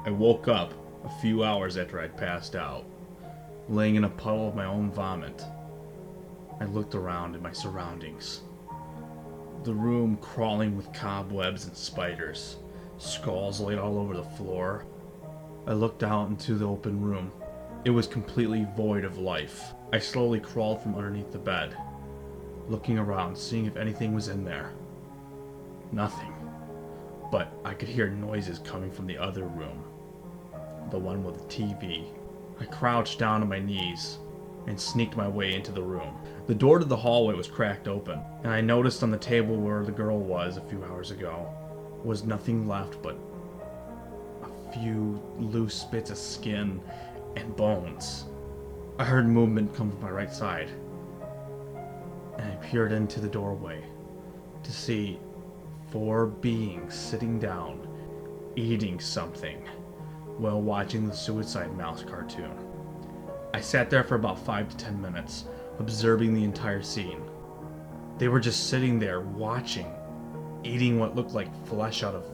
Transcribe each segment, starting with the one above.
I woke up a few hours after I'd passed out, laying in a puddle of my own vomit. I looked around at my surroundings. The room crawling with cobwebs and spiders, skulls laid all over the floor. I looked out into the open room. It was completely void of life. I slowly crawled from underneath the bed, looking around, seeing if anything was in there. Nothing. But I could hear noises coming from the other room, the one with the TV. I crouched down on my knees and sneaked my way into the room. The door to the hallway was cracked open, and I noticed on the table where the girl was a few hours ago was nothing left but a few loose bits of skin and bones. I heard movement come from my right side, and I peered into the doorway to see 4 beings sitting down, eating something, while watching the Suicide Mouse cartoon. I sat there for about 5 to 10 minutes, observing the entire scene. They were just sitting there watching, eating what looked like flesh out of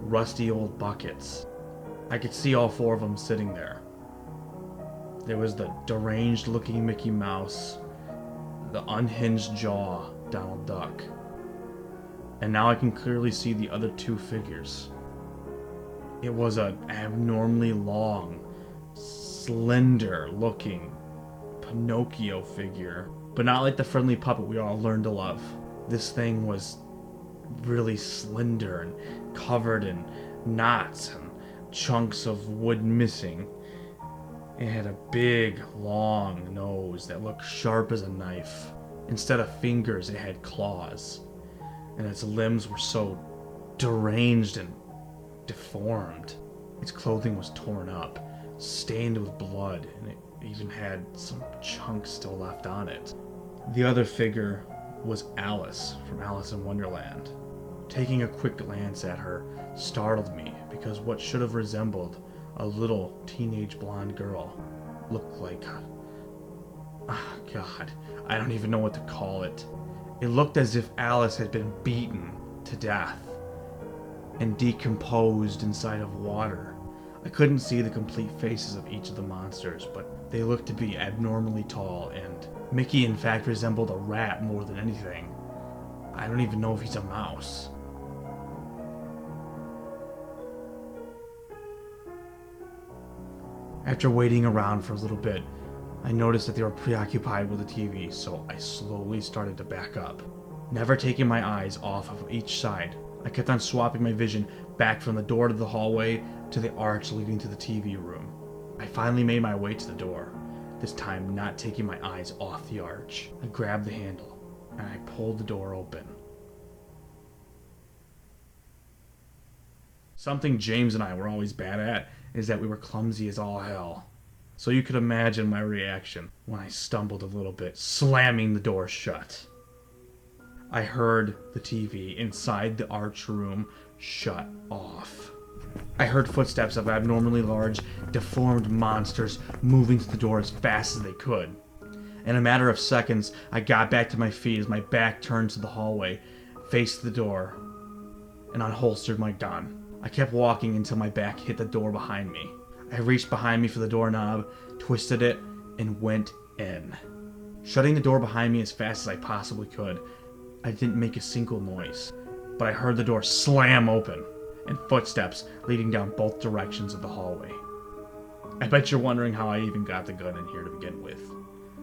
rusty old buckets. I could see all 4 of them sitting there. There was the deranged looking Mickey Mouse, the unhinged jaw Donald Duck, and now I can clearly see the other 2 figures. It was an abnormally long, slender looking Pinocchio figure, but not like the friendly puppet we all learned to love. This thing was really slender and covered in knots and chunks of wood missing. It had a big, long nose that looked sharp as a knife. Instead of fingers, it had claws, and its limbs were so deranged and deformed. Its clothing was torn up, stained with blood, and it even had some chunks still left on it. The other figure was Alice from Alice in Wonderland. Taking a quick glance at her startled me because what should have resembled a little teenage blonde girl looked like... God, I don't even know what to call it. It looked as if Alice had been beaten to death and decomposed inside of water. I couldn't see the complete faces of each of the monsters, but they looked to be abnormally tall, and Mickey in fact resembled a rat more than anything. I don't even know if he's a mouse. After waiting around for a little bit, I noticed that they were preoccupied with the TV, so I slowly started to back up. Never taking my eyes off of each side, I kept on swapping my vision back from the door to the hallway to the arch leading to the TV room. I finally made my way to the door, this time not taking my eyes off the arch. I grabbed the handle, and I pulled the door open. Something James and I were always bad at is that we were clumsy as all hell. So you could imagine my reaction when I stumbled a little bit, slamming the door shut. I heard the TV inside the arch room shut off. I heard footsteps of abnormally large, deformed monsters moving to the door as fast as they could. In a matter of seconds, I got back to my feet as my back turned to the hallway, faced the door, and unholstered my gun. I kept walking until my back hit the door behind me. I reached behind me for the doorknob, twisted it, and went in. Shutting the door behind me as fast as I possibly could, I didn't make a single noise, but I heard the door slam open, and footsteps leading down both directions of the hallway. I bet you're wondering how I even got the gun in here to begin with.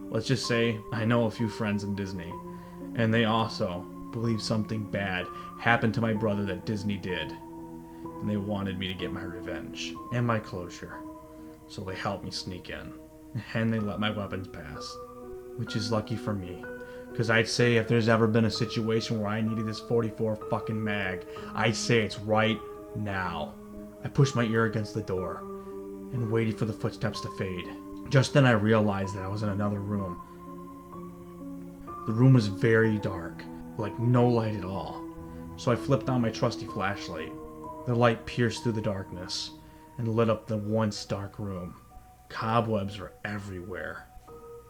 Let's just say I know a few friends in Disney, and they also believe something bad happened to my brother that Disney did. And they wanted me to get my revenge and my closure, so they helped me sneak in, and they let my weapons pass, which is lucky for me, because I'd say if there's ever been a situation where I needed this 44 fucking mag, I'd say it's right now. I pushed my ear against the door and waited for the footsteps to fade. Just then I realized that I was in another room. The room was very dark, like no light at all, so I flipped on my trusty flashlight. The light pierced through the darkness and lit up the once dark room. Cobwebs were everywhere,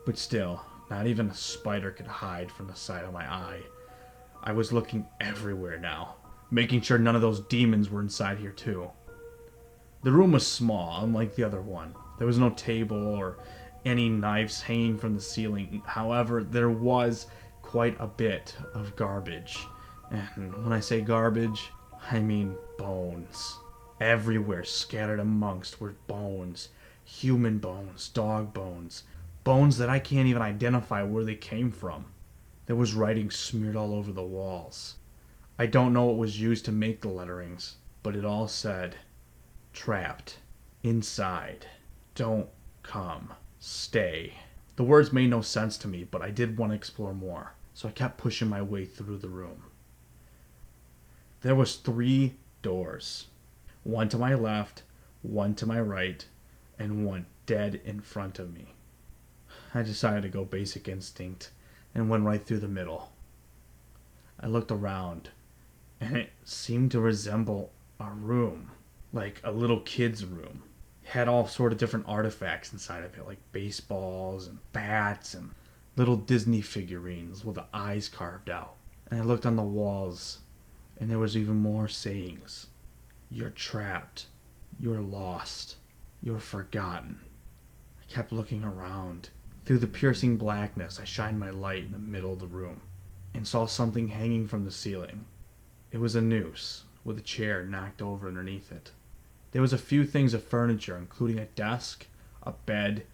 but still, not even a spider could hide from the side of my eye. I was looking everywhere now, making sure none of those demons were inside here too. The room was small, unlike the other one. There was no table or any knives hanging from the ceiling. However, there was quite a bit of garbage. And when I say garbage, I mean bones. Everywhere scattered amongst were bones. Human bones, dog bones. Bones that I can't even identify where they came from. There was writing smeared all over the walls. I don't know what was used to make the letterings, but it all said, "Trapped. Inside. Don't come. Stay." The words made no sense to me, but I did want to explore more, so I kept pushing my way through the room. There was 3 doors. One to my left, one to my right, and one dead in front of me. I decided to go basic instinct and went right through the middle. I looked around, and it seemed to resemble a room, like a little kid's room. It had all sort of different artifacts inside of it, like baseballs and bats and little Disney figurines with the eyes carved out. And I looked on the walls, and there was even more sayings. "You're trapped. You're lost. You're forgotten." I kept looking around. Through the piercing blackness, I shined my light in the middle of the room and saw something hanging from the ceiling. It was a noose with a chair knocked over underneath it. There was a few things of furniture, including a desk, a bed,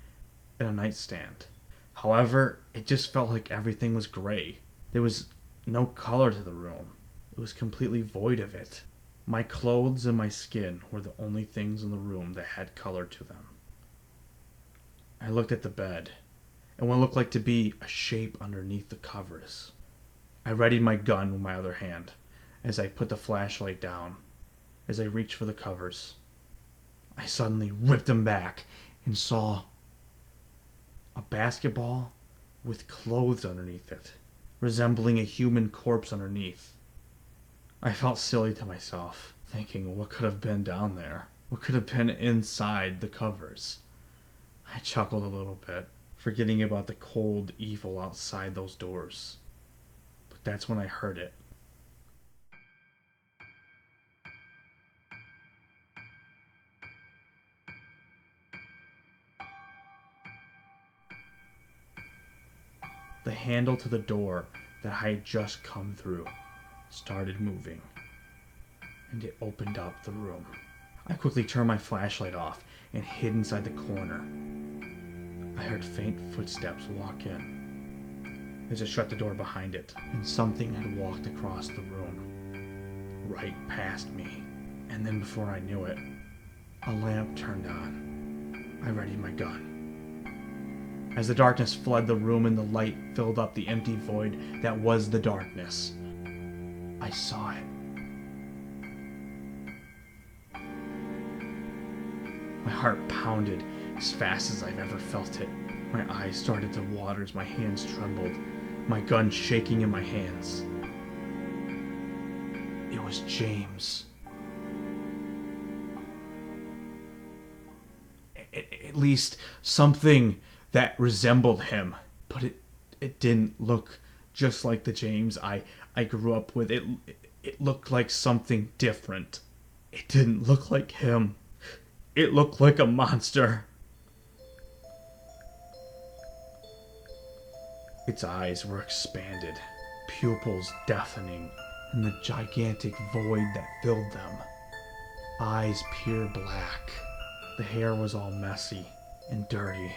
and a nightstand. However, it just felt like everything was gray. There was no color to the room. It was completely void of it. My clothes and my skin were the only things in the room that had color to them. I looked at the bed, and what looked like to be a shape underneath the covers. I readied my gun with my other hand as I put the flashlight down. As I reached for the covers, I suddenly ripped them back and saw a basketball with clothes underneath it, resembling a human corpse underneath. I felt silly to myself, thinking what could have been down there? What could have been inside the covers? I chuckled a little bit, forgetting about the cold evil outside those doors. But that's when I heard it. The handle to the door that I had just come through started moving, and it opened up the room. I quickly turned my flashlight off and hid inside the corner. I heard faint footsteps walk in as I shut the door behind it, and something had walked across the room, right past me. And then before I knew it, a lamp turned on. I readied my gun. As the darkness fled the room and the light filled up the empty void that was the darkness, I saw it. My heart pounded as fast as I've ever felt it. My eyes started to water as my hands trembled, my gun shaking in my hands. It was James. At least something that resembled him, but it didn't look just like the James I grew up with. It looked like something different. It didn't look like him. It looked like a monster. Its eyes were expanded, pupils deafening, and the gigantic void that filled them. Eyes pure black. The hair was all messy and dirty,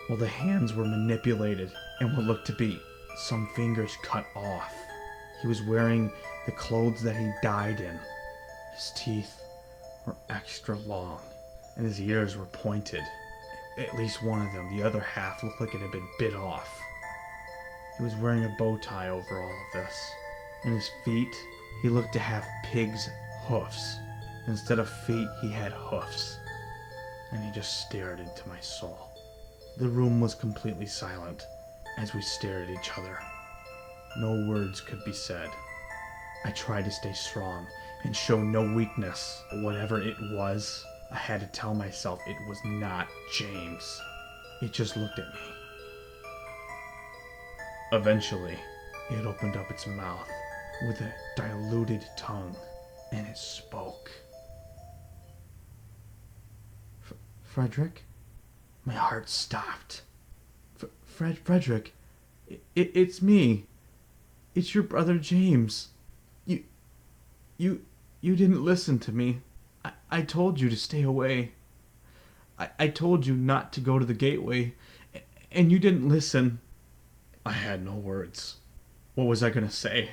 while the hands were manipulated and what looked to be some fingers cut off. He was wearing the clothes that he died in. His teeth were extra long, and his ears were pointed. At least one of them, the other half, looked like it had been bit off. He was wearing a bow tie over all of this. And his feet, he looked to have pig's hoofs. Instead of feet, he had hoofs. And he just stared into my soul. The room was completely silent as we stared at each other. No words could be said. I tried to stay strong and show no weakness. Whatever it was, I had to tell myself it was not James. It just looked at me. Eventually, it opened up its mouth with a diluted tongue, and it spoke. Frederick? My heart stopped. Frederick, it's me. It's your brother James. You didn't listen to me. I told you to stay away. I told you not to go to the gateway, and you didn't listen. I had no words. What was I gonna say?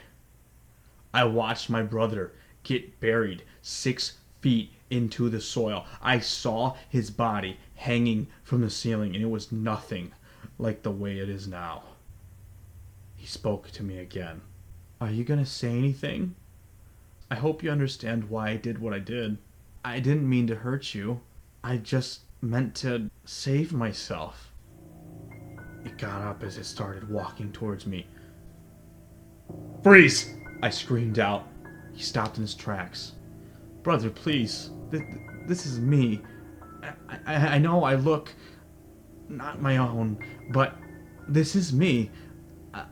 I watched my brother get buried 6 feet into the soil. I saw his body hanging from the ceiling, and it was nothing like the way it is now. He spoke to me again. Are you gonna say anything? I hope you understand why I did what I did. I didn't mean to hurt you. I just meant to save myself. It got up as it started walking towards me. Freeze! I screamed out. He stopped in his tracks. Brother, please. This is me. I know I look not my own, but this is me.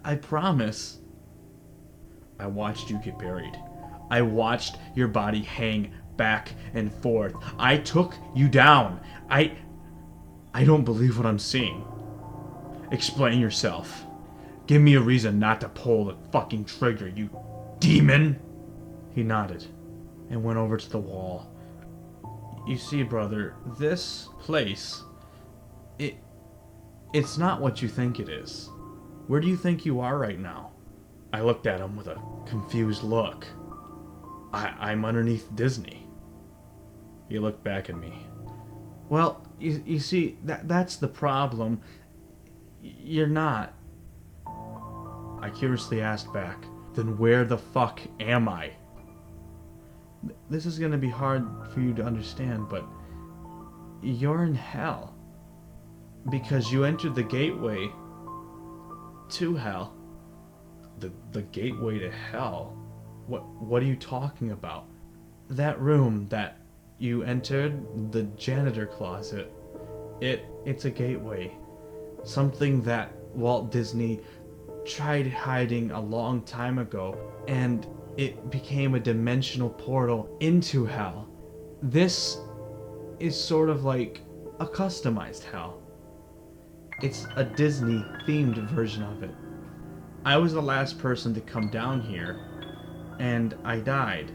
I promise. I watched you get buried. I watched your body hang back and forth. I took you down. I don't believe what I'm seeing. Explain yourself. Give me a reason not to pull the fucking trigger, you demon. He nodded and went over to the wall. You see, brother, this place, it's not what you think it is. Where do you think you are right now? I looked at him with a confused look. I'm underneath Disney. He looked back at me. Well, you see, that's the problem. You're not. I curiously asked back, then where the fuck am I? This is gonna be hard for you to understand, but you're in hell. Because you entered the gateway to hell. The gateway to hell? What are you talking about? That room that you entered, the janitor closet, it's a gateway. Something that Walt Disney tried hiding a long time ago, and it became a dimensional portal into hell. This is sort of like a customized hell. It's a Disney themed version of it. I was the last person to come down here, and I died.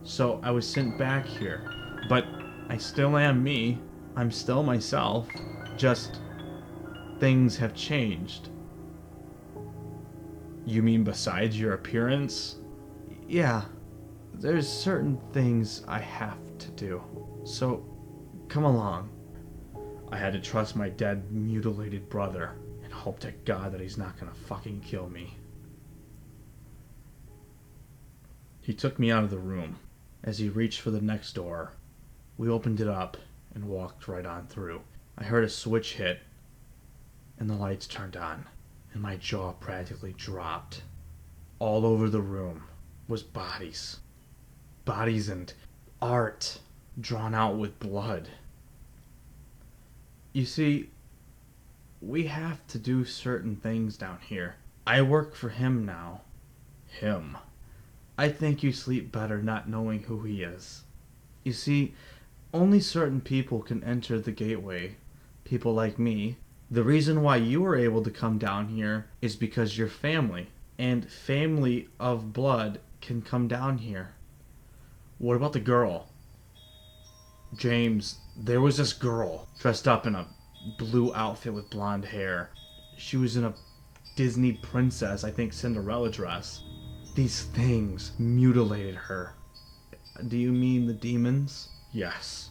So I was sent back here. But I still am me. I'm still myself. Just things have changed. You mean besides your appearance? Yeah. There's certain things I have to do. So come along. I had to trust my dead, mutilated brother and hope to God that he's not gonna fucking kill me. He took me out of the room. As he reached for the next door, we opened it up and walked right on through. I heard a switch hit, and the lights turned on, and my jaw practically dropped. All over the room was bodies. Bodies and art drawn out with blood. You see, we have to do certain things down here. I work for him now. Him. I think you sleep better not knowing who he is. You see, only certain people can enter the gateway. People like me. The reason why you were able to come down here is because you're family. And family of blood can come down here. What about the girl? James, there was this girl dressed up in a blue outfit with blonde hair. She was in a Disney princess, I think Cinderella dress. These things mutilated her. Do you mean the demons? Yes.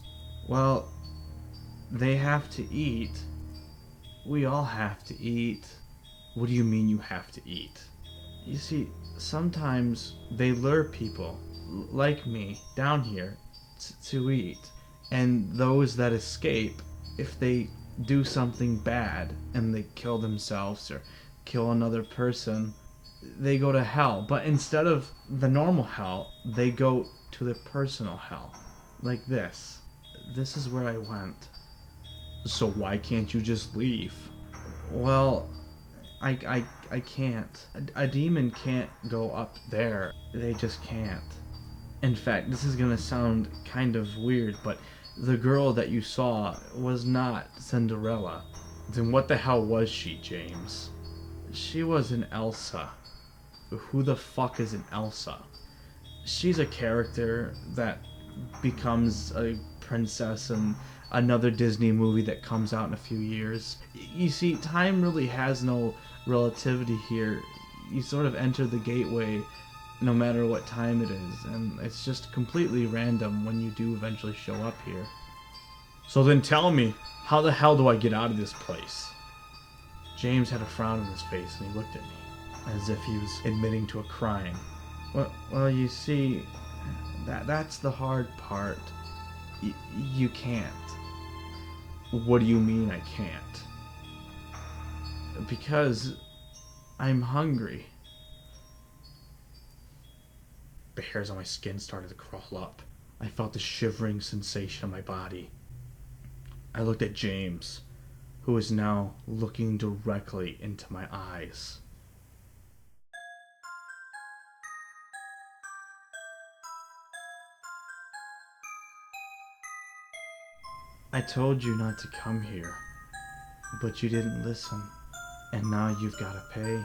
Well, they have to eat. We all have to eat. What do you mean you have to eat? You see, sometimes they lure people, like me, down here to eat. And those that escape, if they do something bad and they kill themselves or kill another person, they go to hell. But instead of the normal hell, they go to the personal hell. Like this. This is where I went. So why can't you just leave? Well, I can't. A demon can't go up there. They just can't. In fact, this is gonna sound kind of weird, but The girl that you saw was not Cinderella. Then what the hell was she, James? She was an Elsa. Who the fuck is an Elsa? She's a character that becomes a princess in another Disney movie that comes out in a few years. You see, time really has no relativity here. You sort of enter the gateway no matter what time it is, and it's just completely random when you do eventually show up here. So then tell me, how the hell do I get out of this place? James had a frown on his face and he looked at me, as if he was admitting to a crime. Well, you see, that's the hard part. You can't. What do you mean I can't? Because I'm hungry. The hairs on my skin started to crawl up. I felt the shivering sensation in my body. I looked at James, who was now looking directly into my eyes. I told you not to come here, but you didn't listen, and now you've got to pay.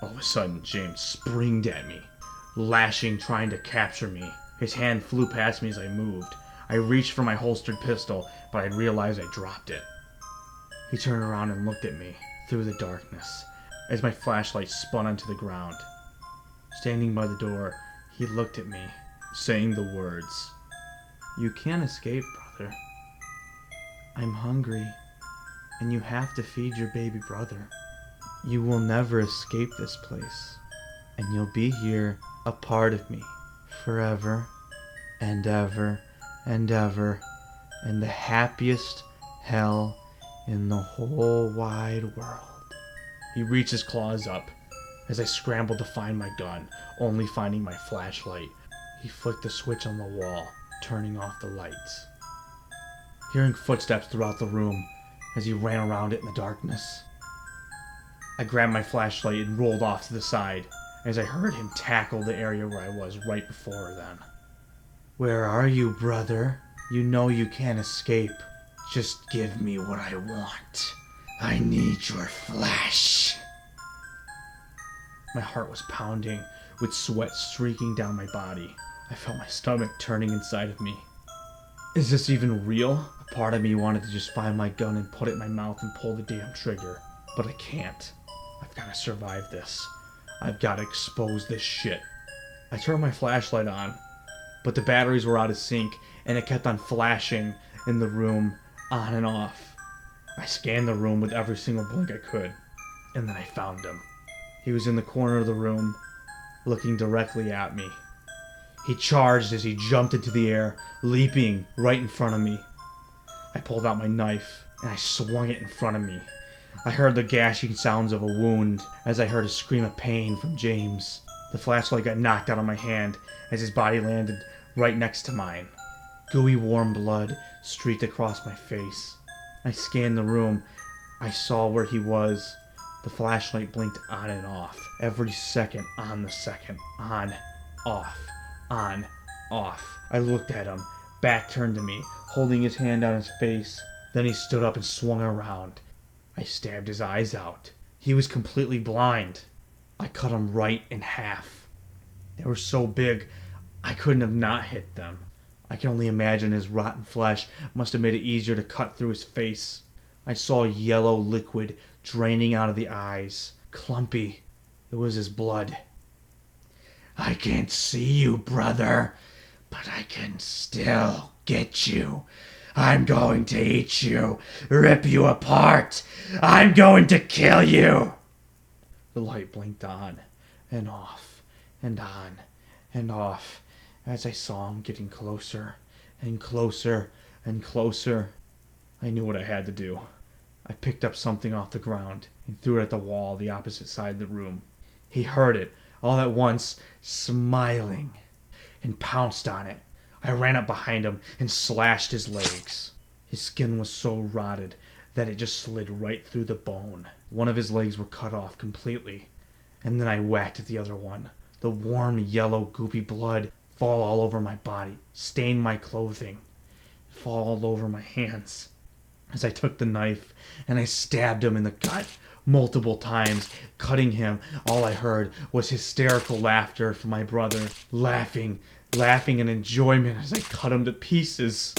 All of a sudden, James springed at me, lashing, trying to capture me. His hand flew past me as I moved. I reached for my holstered pistol, but I realized I dropped it. He turned around and looked at me through the darkness as my flashlight spun onto the ground. Standing by the door, he looked at me, saying the words, "You can't escape, brother. I'm hungry, and you have to feed your baby brother. You will never escape this place, and you'll be here, a part of me, forever and ever and ever, in the happiest hell in the whole wide world." He reached his claws up as I scrambled to find my gun, only finding my flashlight. He flicked the switch on the wall, turning off the lights. Hearing footsteps throughout the room as he ran around it in the darkness, I grabbed my flashlight and rolled off to the side as I heard him tackle the area where I was right before then. "Where are you, brother? You know you can't escape. Just give me what I want. I need your flesh." My heart was pounding, with sweat streaking down my body. I felt my stomach turning inside of me. Is this even real? A part of me wanted to just find my gun and put it in my mouth and pull the damn trigger. But I can't. I've got to survive this. I've got to expose this shit. I turned my flashlight on, but the batteries were out of sync, and it kept on flashing in the room, on and off. I scanned the room with every single blink I could, and then I found him. He was in the corner of the room, looking directly at me. He charged as he jumped into the air, leaping right in front of me. I pulled out my knife, and I swung it in front of me. I heard the gashing sounds of a wound as I heard a scream of pain from James. The flashlight got knocked out of my hand as his body landed right next to mine. Gooey warm blood streaked across my face. I scanned the room. I saw where he was. The flashlight blinked on and off. Every second on the second. On, off, on, off. I looked at him, back turned to me, holding his hand on his face. Then he stood up and swung around. I stabbed his eyes out. He was completely blind. I cut him right in half. They were so big, I couldn't have not hit them. I can only imagine his rotten flesh must have made it easier to cut through his face. I saw yellow liquid draining out of the eyes. Clumpy. It was his blood. "I can't see you, brother, but I can still get you. I'm going to eat you, rip you apart. I'm going to kill you." The light blinked on and off and on and off as I saw him getting closer and closer and closer. I knew what I had to do. I picked up something off the ground and threw it at the wall the opposite side of the room. He heard it all at once, smiling, and pounced on it. I ran up behind him and slashed his legs. His skin was so rotted that it just slid right through the bone. One of his legs were cut off completely, and then I whacked at the other one. The warm, yellow, goopy blood fall all over my body, stained my clothing. fall all over my hands as I took the knife and I stabbed him in the gut multiple times, cutting him. All I heard was hysterical laughter from my brother, laughing in enjoyment as I cut him to pieces.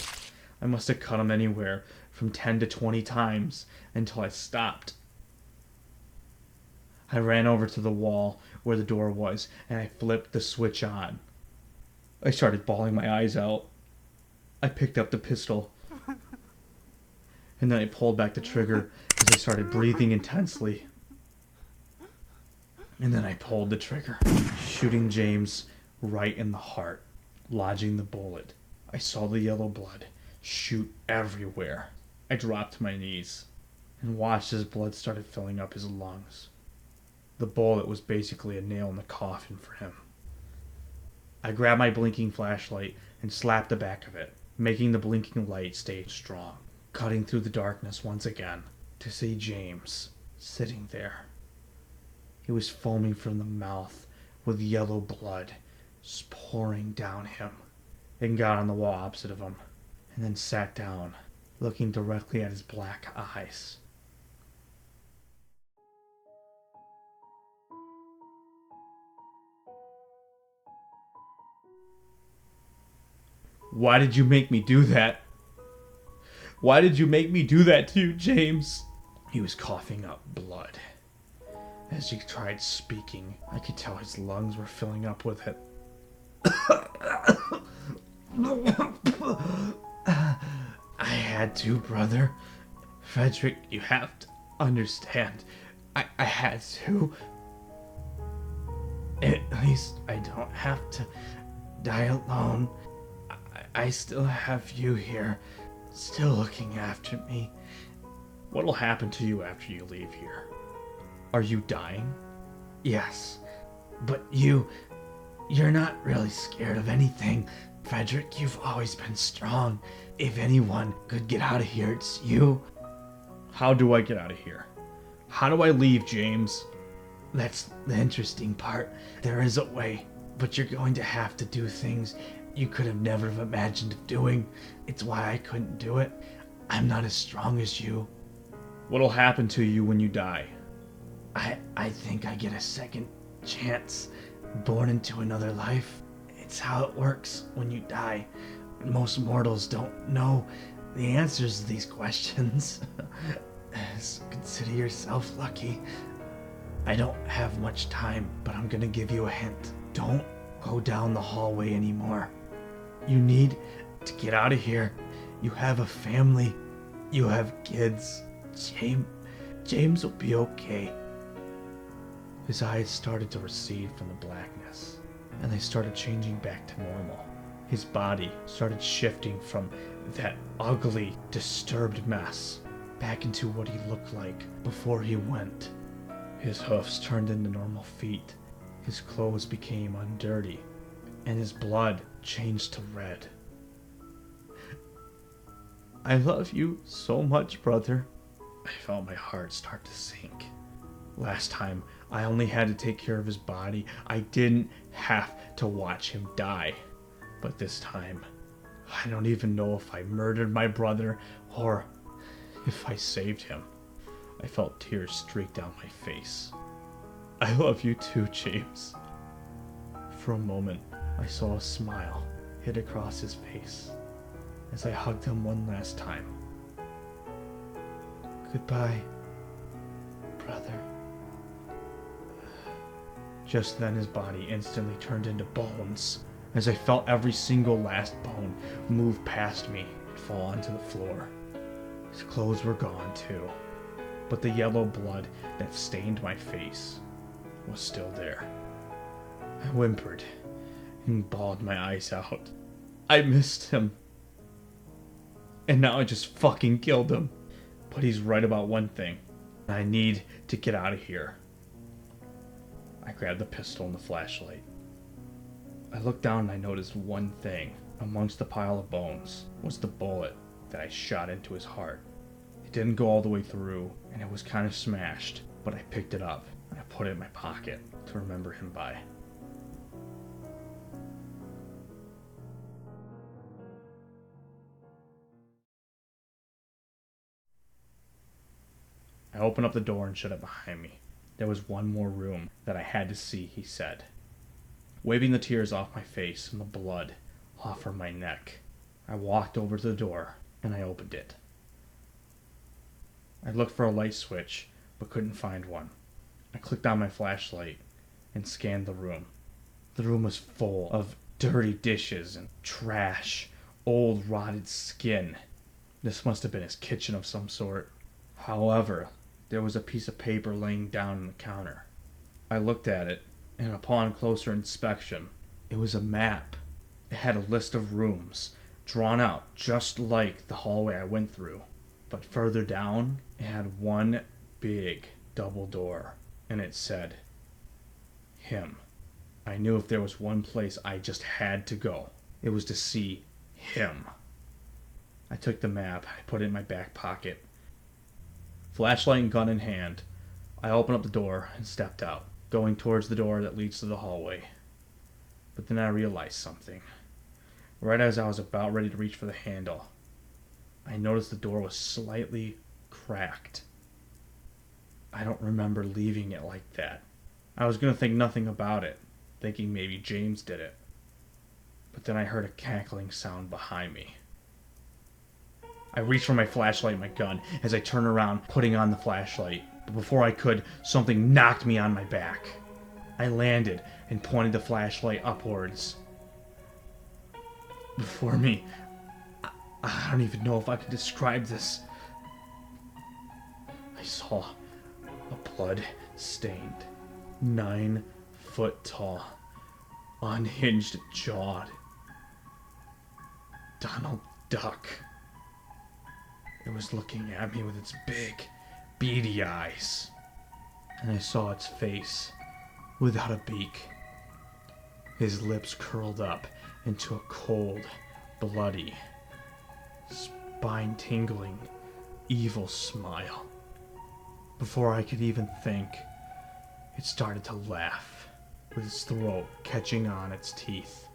I must have cut him anywhere from 10 to 20 times until I stopped. I ran over to the wall where the door was and I flipped the switch on. I started bawling my eyes out. I picked up the pistol and then I pulled back the trigger as I started breathing intensely. And then I pulled the trigger, shooting James right in the heart, lodging the bullet. I saw the yellow blood shoot everywhere. I dropped to my knees and watched as blood started filling up his lungs. The bullet was basically a nail in the coffin for him. I grabbed my blinking flashlight and slapped the back of it, making the blinking light stay strong, cutting through the darkness once again to see James sitting there. He was foaming from the mouth with yellow blood pouring down him, and got on the wall opposite of him, and then sat down, looking directly at his black eyes. Why did you make me do that? Why did you make me do that to you, James? He was coughing up blood. As he tried speaking, I could tell his lungs were filling up with it. I had to, brother. Frederick, you have to understand. I had to. At least I don't have to die alone. I still have you here, still looking after me. What'll happen to you after you leave here? Are you dying? Yes, but you're not really scared of anything. Frederick, you've always been strong. If anyone could get out of here, it's you. How do I get out of here? How do I leave, James? That's the interesting part. There is a way, but you're going to have to do things you could have never imagined of doing. It's why I couldn't do it. I'm not as strong as you. What'll happen to you when you die? I think I get a second chance, born into another life. It's how it works when you die. Most mortals don't know the answers to these questions. So consider yourself lucky. I don't have much time, but I'm gonna give you a hint. Don't go down the hallway anymore. You need to get out of here. You have a family. You have kids. James will be okay. His eyes started to recede from the blackness, and they started changing back to normal. His body started shifting from that ugly, disturbed mess back into what he looked like before he went. His hoofs turned into normal feet. His clothes became undirty, and his blood changed to red. I love you so much, brother. I felt my heart start to sink. Last time, I only had to take care of his body. I didn't have to watch him die. But this time, I don't even know if I murdered my brother or if I saved him. I felt tears streak down my face. I love you too, James. For a moment, I saw a smile hit across his face as I hugged him one last time. Goodbye, brother. Just then his body instantly turned into bones as I felt every single last bone move past me and fall onto the floor. His clothes were gone too, but the yellow blood that stained my face was still there. I whimpered and bawled my eyes out. I missed him. And now I just fucking killed him. But he's right about one thing. I need to get out of here. I grabbed the pistol and the flashlight. I looked down and I noticed one thing. Amongst the pile of bones was the bullet that I shot into his heart. It didn't go all the way through, and it was kind of smashed, but I picked it up and I put it in my pocket to remember him by. I opened up the door and shut it behind me. There was one more room that I had to see, he said, waving the tears off my face and the blood off from my neck. I walked over to the door and I opened it. I looked for a light switch, but couldn't find one. I clicked on my flashlight and scanned the room. The room was full of dirty dishes and trash, old rotted skin. This must have been his kitchen of some sort. However, there was a piece of paper laying down on the counter. I looked at it, and upon closer inspection, it was a map. It had a list of rooms, drawn out just like the hallway I went through. But further down, it had one big double door, and it said, him. I knew if there was one place I just had to go, it was to see him. I took the map, I put it in my back pocket. Flashlight and gun in hand, I opened up the door and stepped out, going towards the door that leads to the hallway. But then I realized something. Right as I was about ready to reach for the handle, I noticed the door was slightly cracked. I don't remember leaving it like that. I was going to think nothing about it, thinking maybe James did it. But then I heard a cackling sound behind me. I reached for my flashlight and my gun as I turned around, putting on the flashlight. But before I could, something knocked me on my back. I landed and pointed the flashlight upwards. Before me, I don't even know if I can describe this. I saw a blood-stained, 9-foot-tall, unhinged jawed Donald Duck. It was looking at me with its big, beady eyes, and I saw its face without a beak. His lips curled up into a cold, bloody, spine-tingling, evil smile. Before I could even think, it started to laugh, with its throat catching on its teeth.